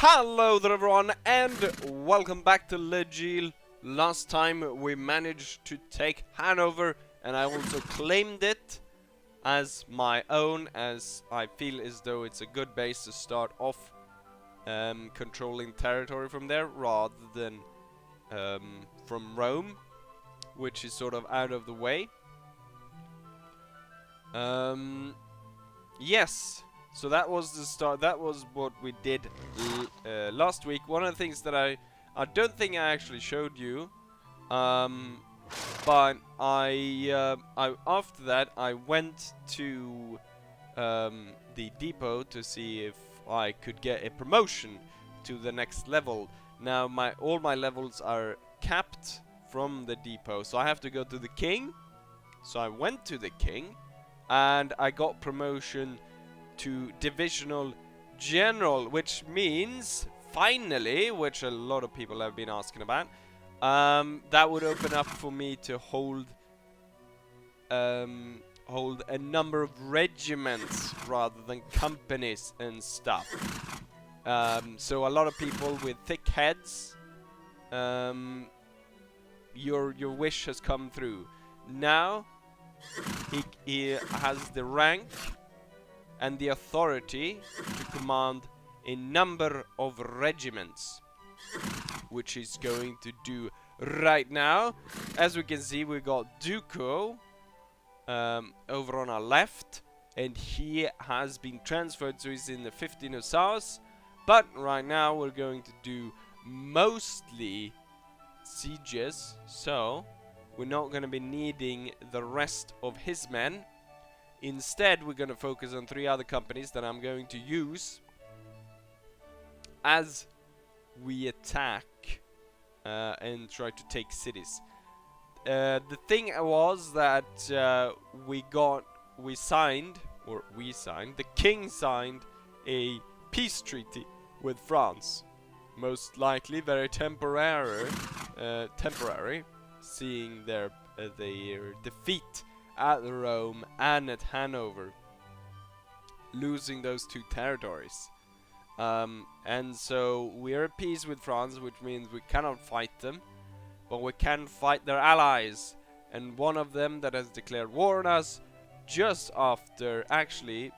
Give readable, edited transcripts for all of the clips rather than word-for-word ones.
Hello there everyone, and welcome back to Legil. Last time we managed to take Hanover, and I also claimed it as my own, as I feel as though it's a good base to start off controlling territory from there, rather than from Rome, which is sort of out of the way. Yes. So that was the start. That was what we did last week. One of the things that I don't think I actually showed you, but I after that I went to the depot to see if I could get a promotion to the next level. Now all my levels are capped from the depot, so I have to go to the king. So I went to the king, and I got promotion to divisional general, which means finally, which a lot of people have been asking about, that would open up for me to hold a number of regiments rather than companies and stuff. So a lot of people with thick heads, your wish has come through. Now he has the rank and the authority to command a number of regiments, which he's going to do right now. As we can see, we got Duco over on our left, and he has been transferred, so he's in the 15 Hussars. But right now we're going to do mostly sieges, so we're not going to be needing the rest of his men. Instead, we're going to focus on 3 other companies that I'm going to use as we attack and try to take cities. The thing was that the king signed a peace treaty with France. Most likely very temporary, seeing their defeat at Rome and at Hanover, losing those 2 territories. And so we're at peace with France, which means we cannot fight them, but we can fight their allies. And one of them that has declared war on us just after, actually,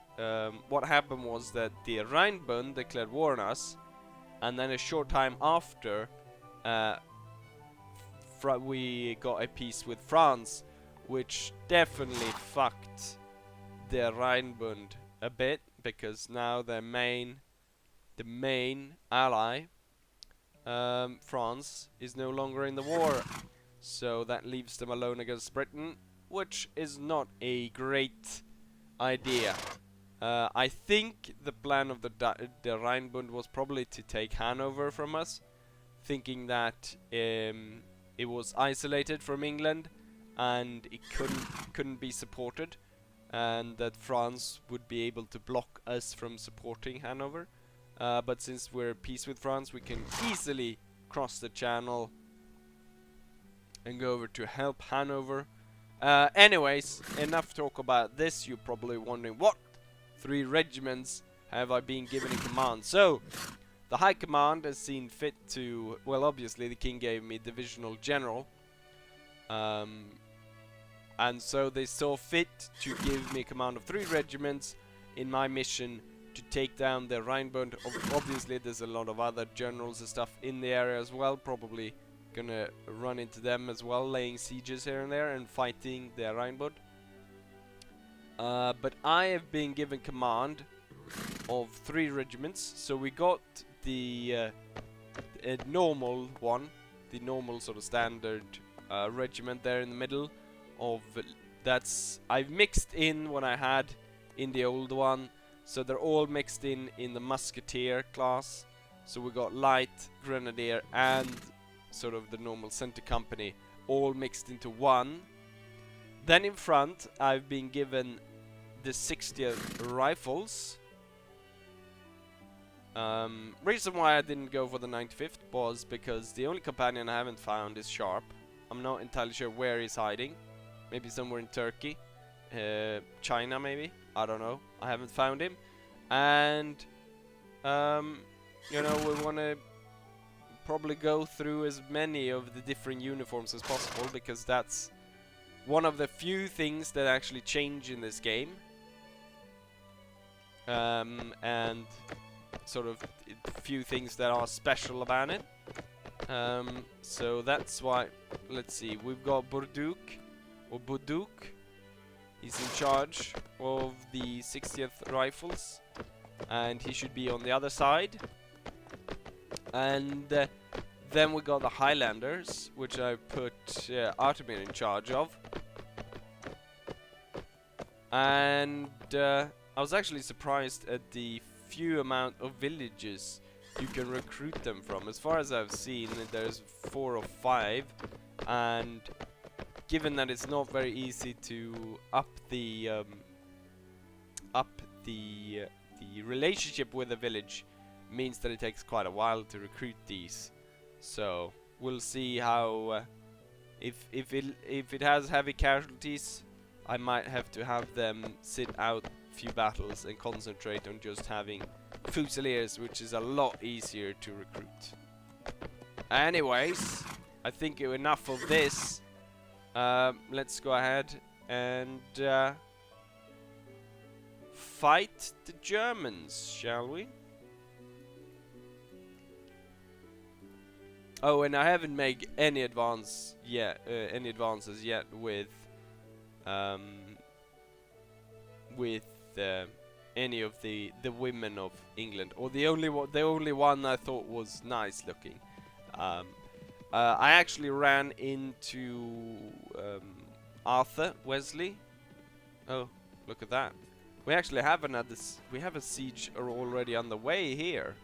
what happened was that the Rheinbund declared war on us, and then a short time after, we got a peace with France, which definitely fucked the Rheinbund a bit, because now the main ally, France, is no longer in the war. So that leaves them alone against Britain, which is not a great idea. I think the plan of the Rheinbund was probably to take Hanover from us, thinking that it was isolated from England and it couldn't be supported, and that France would be able to block us from supporting Hanover. But since we're at peace with France, we can easily cross the channel and go over to help Hanover. Anyways, enough talk about this. You're probably wondering, what 3 regiments have I been given in command? So the High Command has seen fit to, well, obviously the king gave me divisional general, and so they saw fit to give me command of 3 regiments in my mission to take down the Rheinbund. Obviously there's a lot of other generals and stuff in the area as well, probably gonna run into them as well, laying sieges here and there and fighting the Rheinbund. But I have been given command of 3 regiments, so we got the normal one, the normal sort of standard regiment there in the middle of I've mixed in what I had in the old one, so they're all mixed in the musketeer class. So we got light, grenadier, and sort of the normal center company, all mixed into one. Then in front I've been given the 60th rifles. Reason why I didn't go for the 95th was because the only companion I haven't found is Sharp. I'm not entirely sure where he's hiding. Maybe somewhere in Turkey, China maybe, I don't know. I haven't found him. And you know, we want to probably go through as many of the different uniforms as possible, because that's one of the few things that actually change in this game. And sort of few things that are special about it. So that's why, let's see, we've got Burduk, or Buduk. He's in charge of the 60th Rifles, and he should be on the other side. And then we got the Highlanders, which I put Artemir in charge of. And I was actually surprised at the few amount of villages you can recruit them from. As far as I've seen, there's 4 or 5, and given that it's not very easy to up the relationship with a village, means that it takes quite a while to recruit these. So we'll see how if it has heavy casualties, I might have to have them sit out a few battles and concentrate on just having Fusiliers, which is a lot easier to recruit. Anyways, I think enough of this. Let's go ahead and fight the Germans, shall we? Oh, and I haven't made any advances yet with any of the women of England, or the only one I thought was nice looking. I actually ran into Arthur Wesley. Oh, look at that! We actually have a siege already underway here.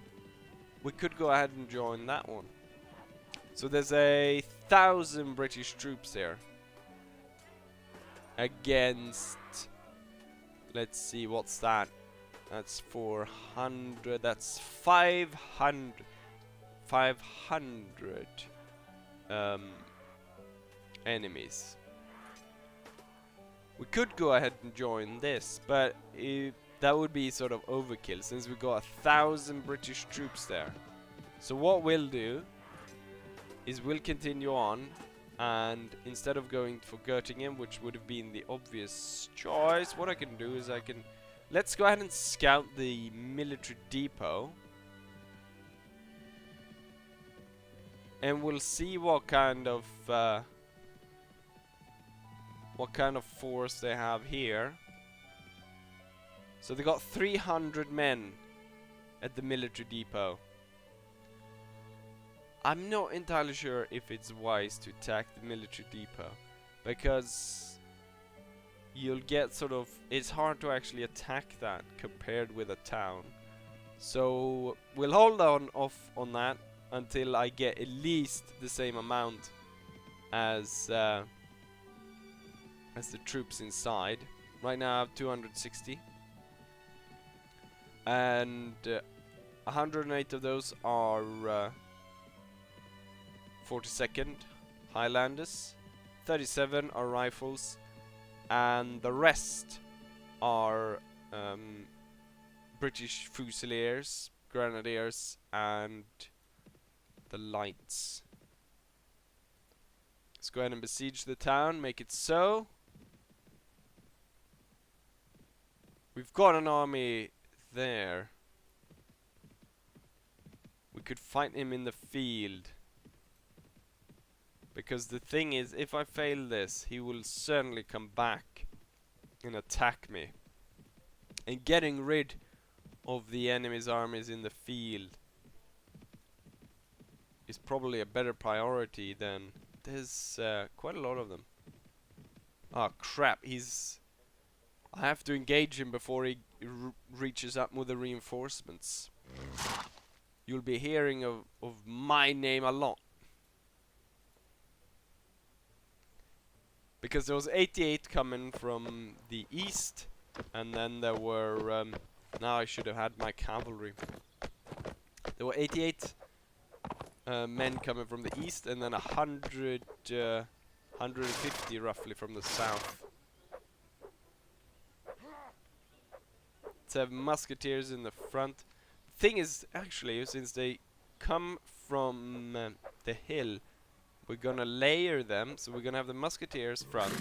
We could go ahead and join that one. So there's 1,000 British troops here against. Let's see, what's that? That's 400. That's 500. 500 enemies. We could go ahead and join this, but that would be sort of overkill, since we got 1,000 British troops there. So what we'll do is we'll continue on, and instead of going for Göttingen, which would have been the obvious choice, what I can do is let's go ahead and scout the military depot, and we'll see what kind of force they have here. So they got 300 men at the military depot. I'm not entirely sure if it's wise to attack the military depot, because you'll get sort of, it's hard to actually attack that compared with a town. So we'll hold off on that until I get at least the same amount as the troops inside. Right now I have 260, and 108 of those are 42nd Highlanders, 37 are rifles, and the rest are British Fusiliers, Grenadiers, and the Lights. Let's go ahead and besiege the town, make it so. We've got an army there. We could fight him in the field. Because the thing is, if I fail this, he will certainly come back and attack me. And getting rid of the enemy's armies in the field is probably a better priority than... There's quite a lot of them. Oh crap, I have to engage him before he reaches up with the reinforcements. You'll be hearing of my name a lot. Because there was 88 coming from the east, and then there were, now I should have had my cavalry. There were 88 men coming from the east, and then 150 roughly from the south. Let's have musketeers in the front. thing is, actually, since they come from the hill, we're gonna layer them. So we're gonna have the musketeers front,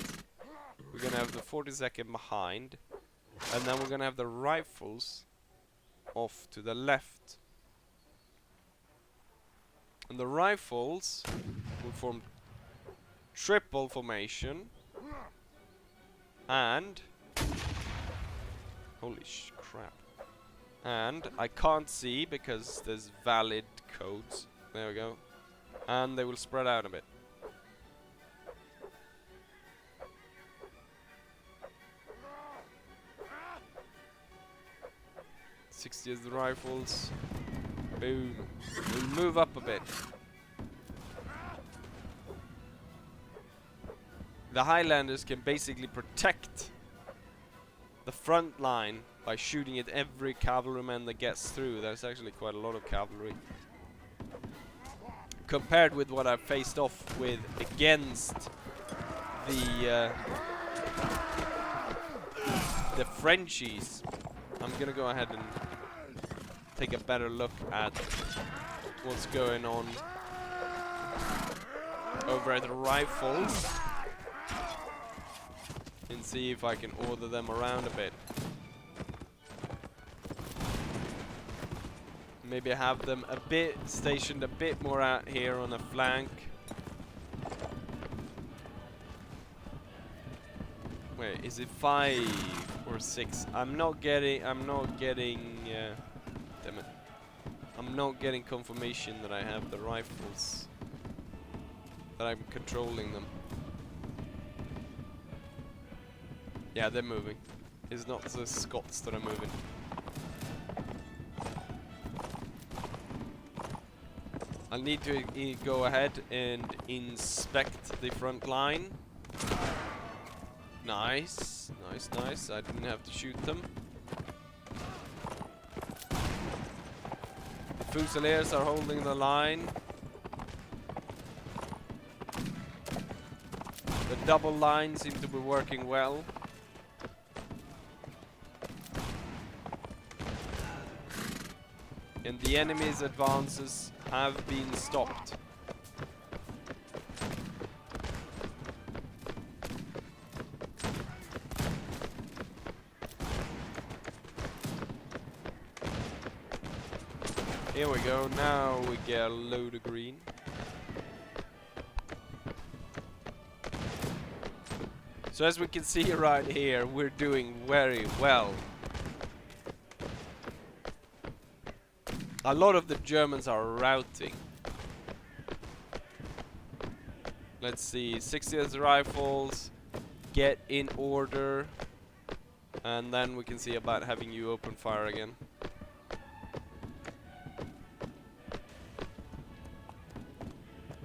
we're gonna have the 42nd behind, and then we're gonna have the rifles off to the left. And the rifles will form triple formation. And holy crap. And I can't see because there's valid codes. There we go. And they will spread out a bit. '60 is the rifles. Boom. We'll move up a bit. The Highlanders can basically protect the front line by shooting at every cavalryman that gets through. There's actually quite a lot of cavalry. Compared with what I've faced off with against the Frenchies. I'm gonna go ahead and take a better look at what's going on over at the rifles and see if I can order them around a bit. Maybe have them a bit stationed a bit more out here on the flank. Wait, is it 5 or 6? I'm not getting damn it. I'm not getting confirmation that I have the rifles, that I'm controlling them. Yeah, they're moving. It's not the Scots that are moving. I'll need to go ahead and inspect the front line. Nice, nice, nice. I didn't have to shoot them. The Fusiliers are holding the line. The double line seems to be working well. And the enemy's advances have been stopped. Here we go, now we get a load of green. So as we can see right here, we're doing very well. A lot of the Germans are routing. Let's see, 60th rifles, get in order, and then we can see about having you open fire again.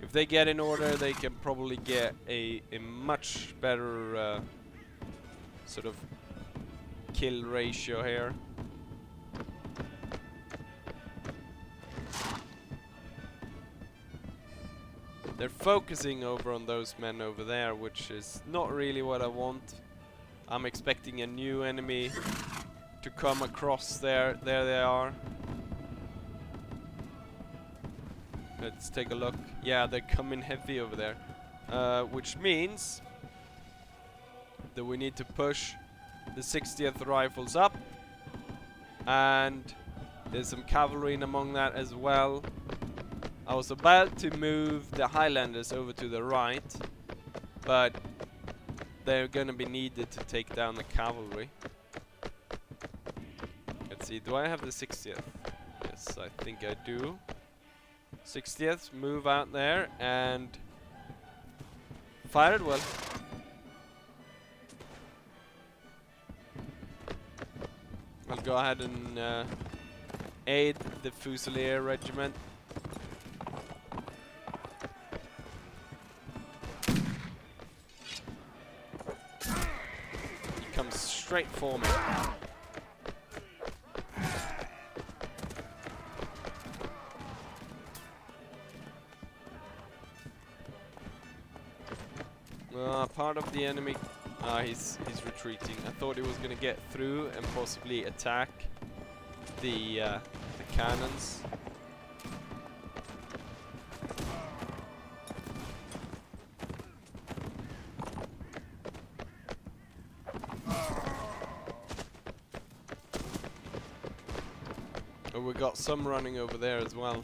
If they get in order, they can probably get a much better sort of kill ratio here. They're focusing over on those men over there, which is not really what I want. I'm expecting a new enemy to come across there. There they are. Let's take a look. Yeah, they're coming heavy over there. Which means that we need to push the 60th rifles up. And there's some cavalry in among that as well. I was about to move the Highlanders over to the right, but they're gonna be needed to take down the cavalry. Let's see, do I have the 60th? Yes, I think I do. 60th, move out there and fire it well. I'll go ahead and aid the Fusilier regiment. Straight for me. Part of the enemy, he's retreating. I thought he was gonna get through and possibly attack the cannons. Oh, we got some running over there as well.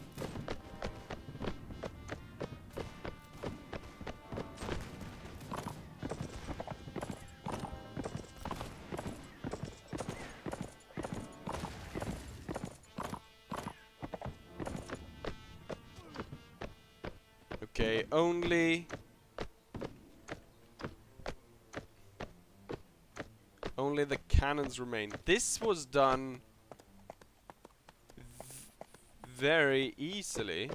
Okay, only the cannons remain. This was done very easily.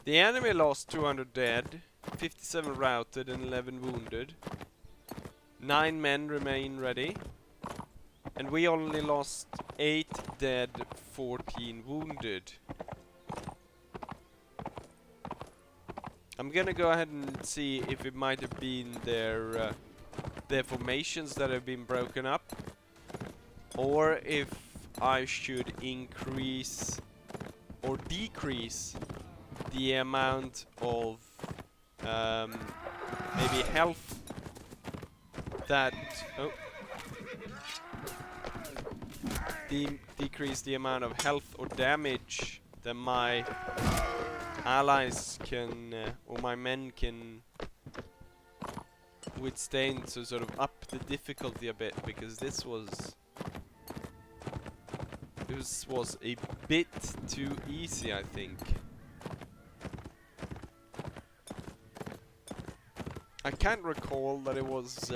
The enemy lost 200 dead, 57 routed and 11 wounded. 9 men remain ready. And we only lost 8 dead, 14 wounded. I'm gonna go ahead and see if it might have been their formations that have been broken up, or if I should increase or decrease the amount of maybe health that decrease the amount of health or damage that my allies can or my men can withstand, to sort of up the difficulty a bit, because this was a bit too easy, I think. I can't recall that it was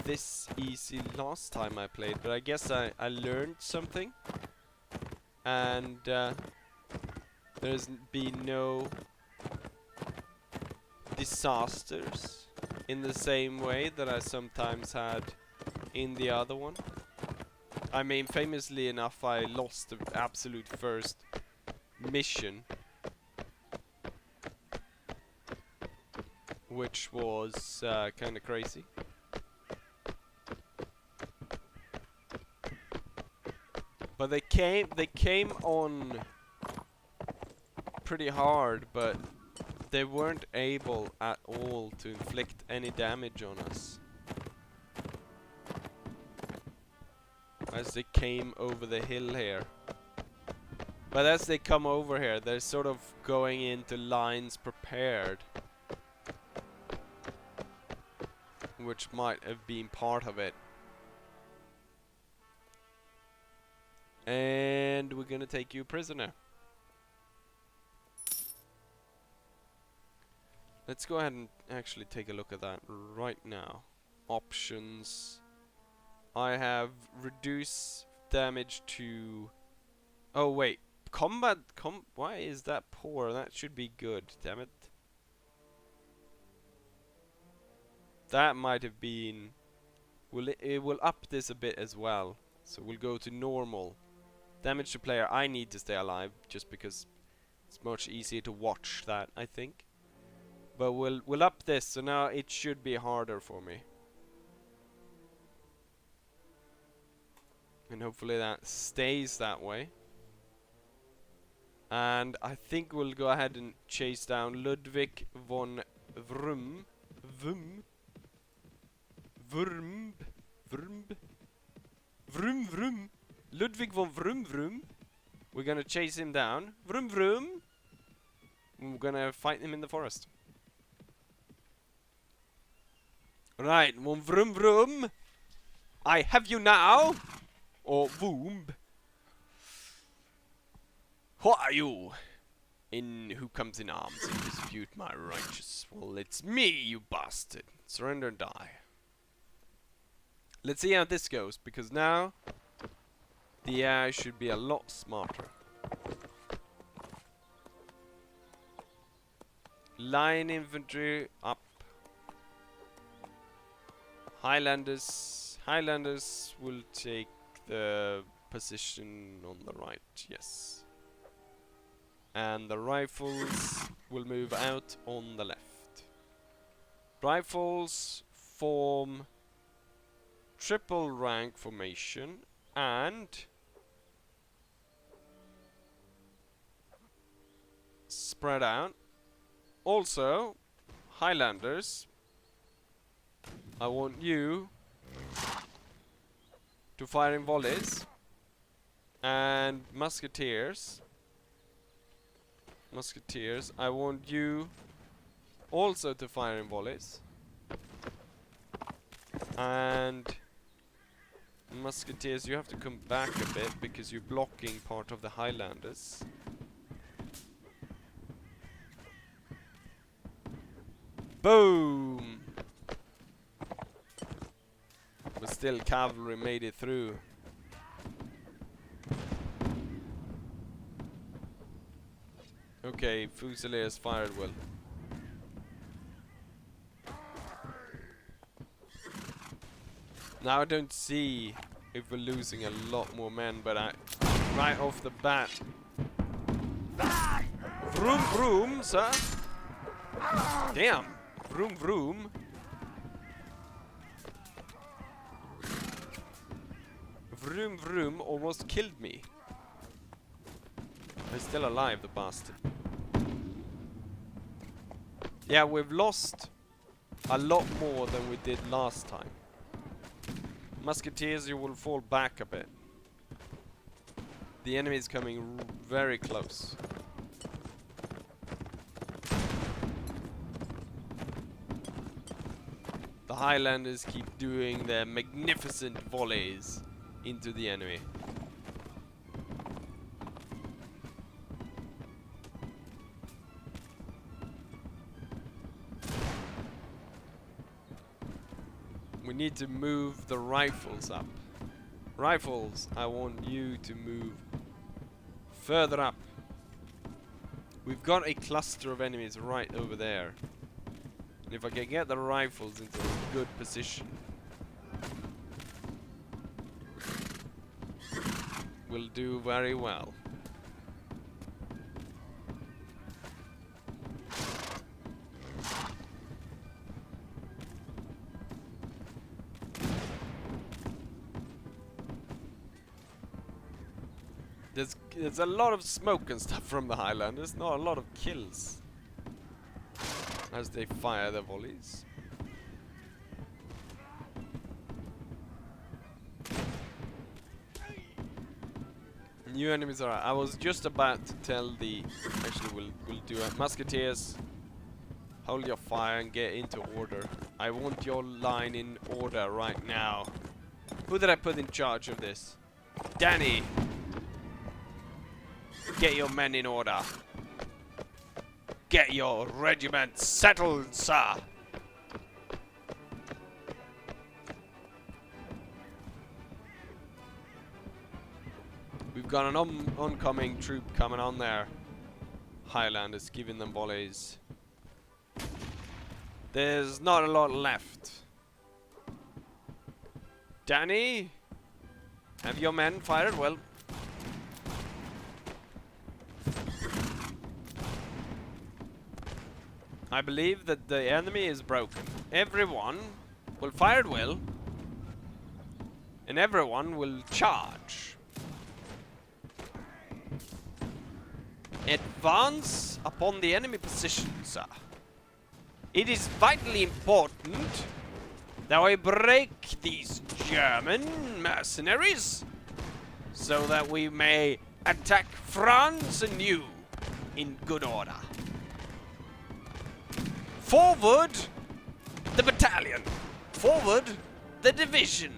this easy last time I played, but I guess I learned something, and there's been no disasters in the same way that I sometimes had in the other one. I mean, famously enough, I lost the absolute first mission, which was kind of crazy. But they came on pretty hard, but they weren't able at all to inflict any damage on us as they came over the hill here. But as they come over here, they're sort of going into lines prepared, which might have been part of it. And we're gonna take you prisoner. Let's go ahead and actually take a look at that right now. Options. I have reduced damage to... Oh wait, why is that poor? That should be good, damn it. That might have been... it will up this a bit as well. So we'll go to normal. Damage to player, I need to stay alive just because it's much easier to watch that, I think. But we'll up this, so now it should be harder for me. And hopefully that stays that way. And I think we'll go ahead and chase down Ludwig von Vrumb. Ludwig von Vrumb. We're gonna chase him down. Vroom. We're gonna fight him in the forest. Right, von Vroom. I have you now. Or Voomb. Who are you? Who comes in arms and dispute my righteous? Well, it's me, you bastard. Surrender and die. Let's see how this goes, because now the AI should be a lot smarter. Line infantry up. Highlanders will take the position on the right, yes. And the rifles will move out on the left. Rifles form triple rank formation and spread out. Also, Highlanders, I want you to fire in volleys, and Musketeers, I want you also to fire in volleys, and Musketeers, you have to come back a bit because you're blocking part of the Highlanders. Boom! But still, cavalry made it through. Okay, Fusiliers fired well. Now I don't see if we're losing a lot more men, but right off the bat. Vroom vroom, sir! Damn! Vroom vroom! Vroom vroom almost killed me. He's still alive, the bastard. Yeah, we've lost a lot more than we did last time. Musketeers, you will fall back a bit. The enemy is coming very close. The Highlanders keep doing their magnificent volleys into the enemy. We need to move the rifles up. Rifles, I want you to move further up. We've got a cluster of enemies right over there. And if I can get the rifles into a good position, we'll do very well. There's a lot of smoke and stuff from the Highlanders, not a lot of kills as they fire their volleys. New enemies are. I was just about to tell the. Actually, we'll do it. Musketeers, hold your fire and get into order. I want your line in order right now. Who did I put in charge of this? Danny! Get your men in order. Get your regiment settled, sir! We've got an oncoming troop coming on there. Highlanders giving them volleys. There's not a lot left. Danny? Have your men fired? Well, I believe that the enemy is broken. Everyone will fire at will, and everyone will charge. Advance upon the enemy position, sir. It is vitally important that we break these German mercenaries so that we may attack France anew in good order. Forward the battalion. Forward the division.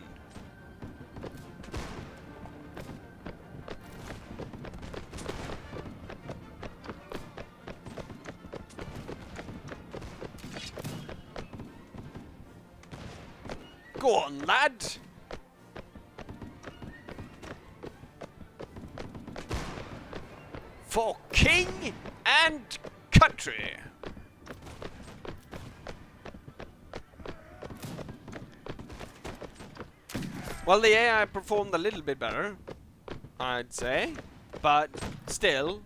Go on, lad. For king and country. Well, the AI performed a little bit better, I'd say, but still,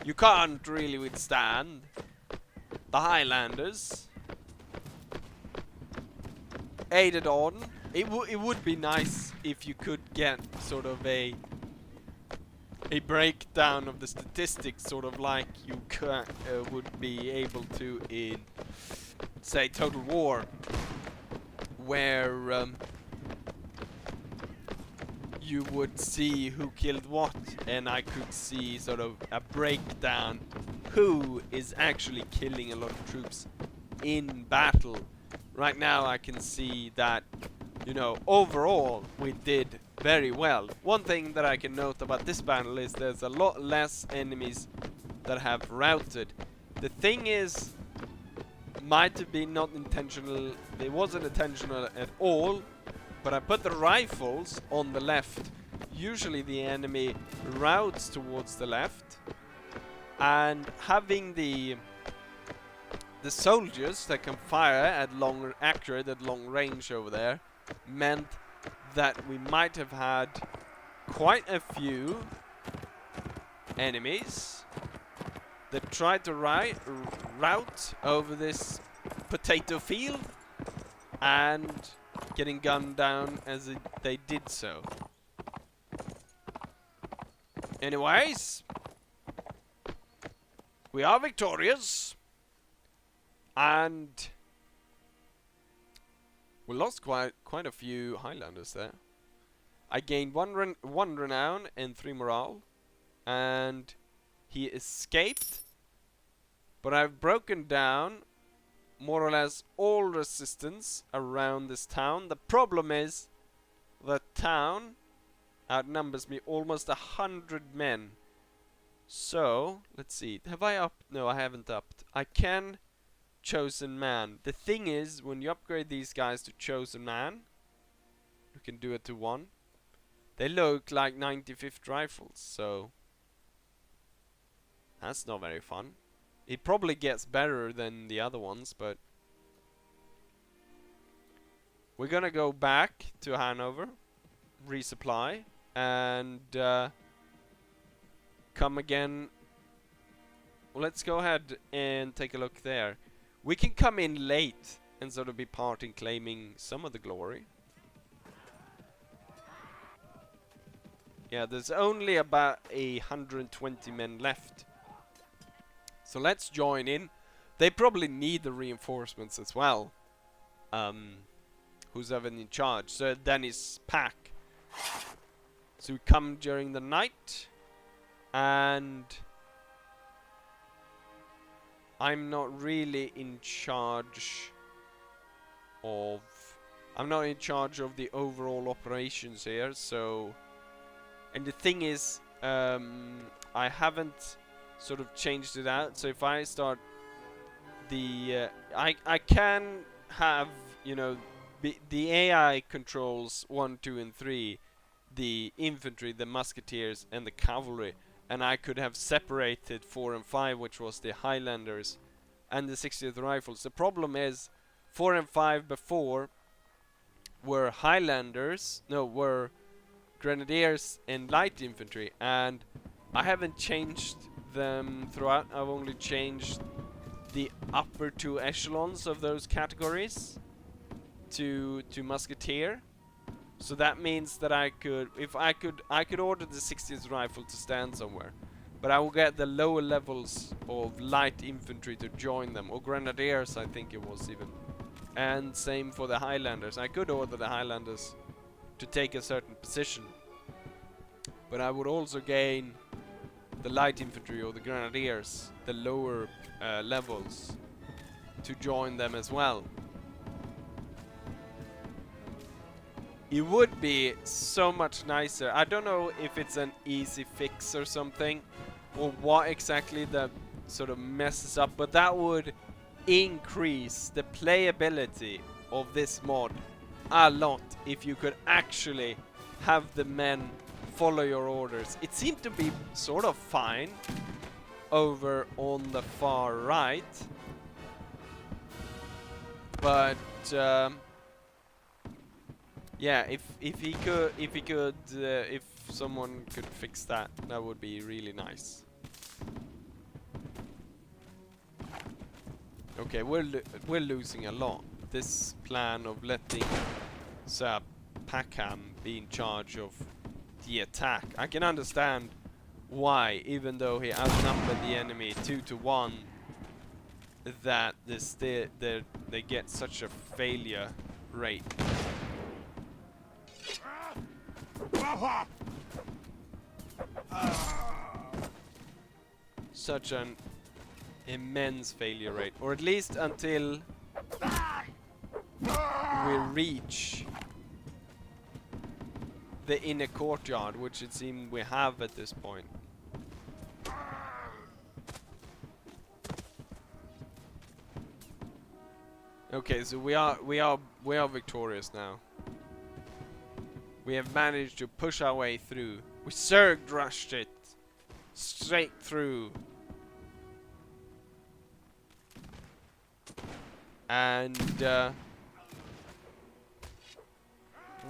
you can't really withstand the Highlanders, aided on it would be nice if you could get sort of a breakdown of the statistics, sort of like you would be able to in, say, Total War, where you would see who killed what, and I could see sort of a breakdown who is actually killing a lot of troops in battle. Right now I can see that, you know, overall we did very well. One thing that I can note about this battle is there's a lot less enemies that have routed. The thing is, might have been not intentional, it wasn't intentional at all, but I put the rifles on the left. Usually the enemy routes towards the left, and having the soldiers that can fire at accurate at long range over there meant that we might have had quite a few enemies that tried to route over this potato field and getting gunned down as they did so. Anyways, we are victorious, and we lost quite a few Highlanders there. I gained one renown and 3 morale, and he escaped, but I've broken down more or less all resistance around this town. The problem is the town outnumbers me almost 100 men. So, let's see. Have I upped? No, I haven't upped. I can Chosen Man. The thing is, when you upgrade these guys to Chosen Man, you can do it to 1. They look like 95th rifles, so that's not very fun. It probably gets better than the other ones, but we're gonna go back to Hanover, resupply, and come again. Well, let's go ahead and take a look there. We can come in late and sort of be part in claiming some of the glory. Yeah, there's only about 120 men left. So let's join in. They probably need the reinforcements as well. Who's ever in charge? So Dennis Pack. So we come during the night, and I'm not really in charge of the overall operations here, so, and the thing is, I haven't sort of changed it out. So if I start the I can have, you know, the AI controls 1, 2 and 3, the infantry, the musketeers and the cavalry, and I could have separated 4 and 5, which was the Highlanders and the 60th Rifles. The problem is 4 and 5 before were were Grenadiers and light infantry, and I haven't changed them throughout. I've only changed the upper 2 echelons of those categories to musketeer. So that means that I could order the 60th Rifle to stand somewhere, but I will get the lower levels of light infantry to join them, or Grenadiers, I think it was even. And same for the Highlanders. I could order the Highlanders to take a certain position, but I would also gain the light infantry or the Grenadiers, the lower levels, to join them as well. It would be so much nicer. I don't know if it's an easy fix or something, or what exactly that sort of messes up, but that would increase the playability of this mod a lot if you could actually have the men follow your orders. It seemed to be sort of fine over on the far right, but yeah, if someone could fix that, that would be really nice. Okay, we're losing a lot. This plan of letting Sir Packham be in charge of the attack. I can understand why, even though he outnumbered the enemy 2-1, that they get such a failure rate. Such an immense failure rate, or at least until we reach the inner courtyard, which it seems we have at this point. Okay, so we are victorious now. We have managed to push our way through. We surged rushed it straight through. And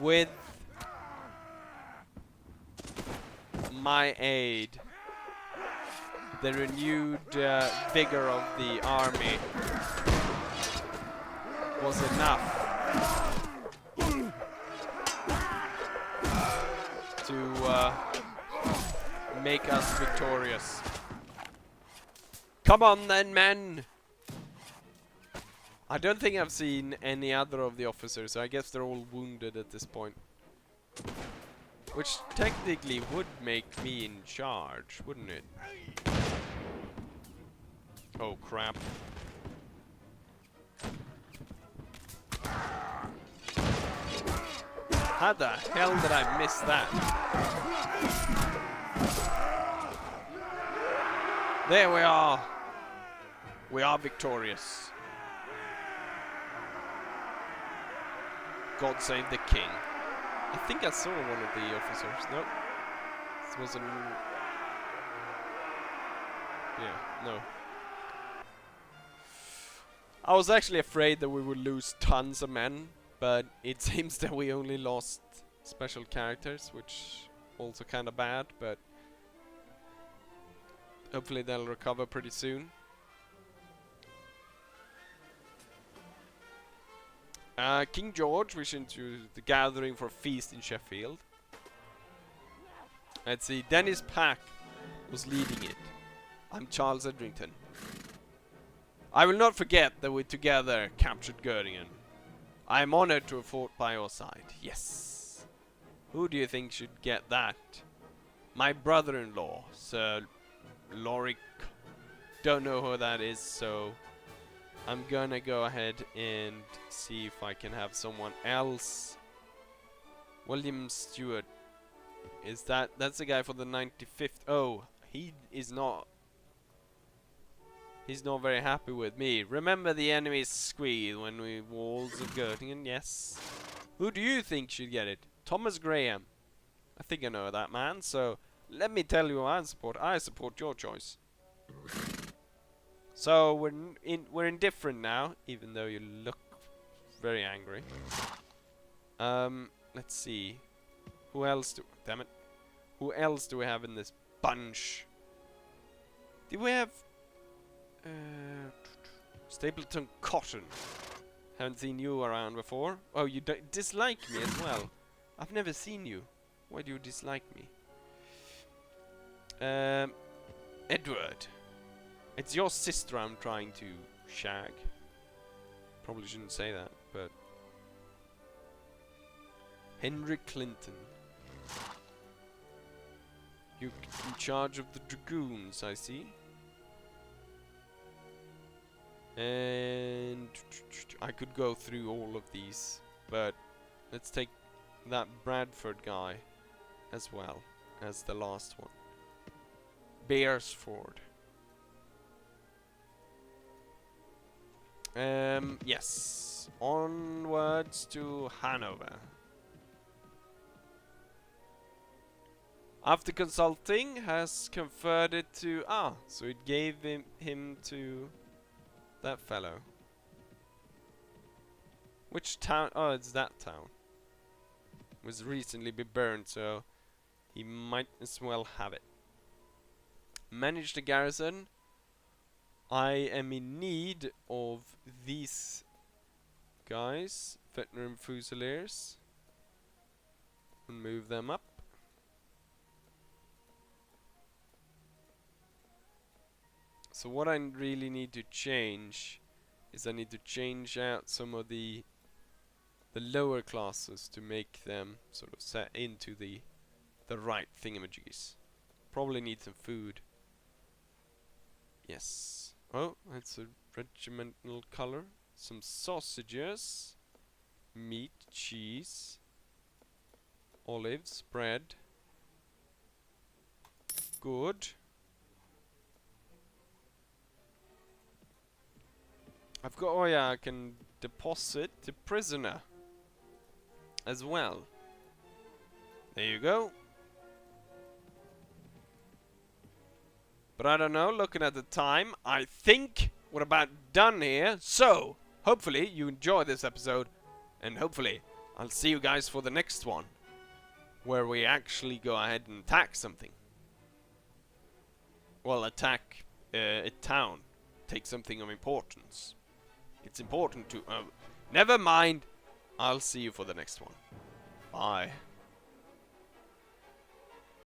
with my aid, the renewed vigor of the army was enough to make us victorious. Come on then, men! I don't think I've seen any other of the officers, so I guess they're all wounded at this point. Which technically would make me in charge, wouldn't it? Oh crap. How the hell did I miss that? There we are. We are victorious. God save the king. I think I saw one of the officers. Nope. This wasn't... Yeah, no. I was actually afraid that we would lose tons of men, but it seems that we only lost special characters, which also kind of bad, but hopefully they'll recover pretty soon. King George wishing to the gathering for a feast in Sheffield. Let's see, Dennis Pack was leading it. I'm Charles Edrington. I will not forget that we together captured Göttingen. I am honored to have fought by your side. Yes. Who do you think should get that? My brother-in-law, Sir Lorik. Don't know who that is, so I'm gonna go ahead and see if I can have someone else. William Stewart. Is that's the guy for the 95th? Oh, he is not. He's not very happy with me. Remember the enemy's squeal when we walls of Göttingen? Yes. Who do you think should get it? Thomas Graham. I think I know that man, so let me tell you who I support. I support your choice. So we're indifferent now, even though you look very angry. Let's see. Who else damn it. Who else do we have in this bunch? Did we have Stapleton Cotton? Haven't seen you around before. Oh, you dislike me as well. I've never seen you. Why do you dislike me? Edward. It's your sister I'm trying to shag. Probably shouldn't say that, but... Henry Clinton. You're in charge of the Dragoons, I see. And... I could go through all of these, but let's take that Bradford guy as well as the last one. Beresford. Yes. Onwards to Hanover. After consulting, has conferred it to... Ah, so it gave him to that fellow. Which town? Oh, it's that town. It was recently been burned, so he might as well have it. Manage the garrison. I am in need of these guys, veteran fusiliers. and move them up. So what I really need to change is I need to change out some of the lower classes to make them sort of set into the right thingamajiggies. Probably need some food. Yes. Oh, that's a regimental color. Some sausages, meat, cheese, olives, bread. Good. I've got, oh yeah, I can deposit the prisoner as well. There you go. But I don't know, looking at the time, I think we're about done here. So, hopefully you enjoyed this episode, and hopefully I'll see you guys for the next one, where we actually go ahead and attack something. Well, attack a town. Take something of importance. It's important to... never mind. I'll see you for the next one. Bye.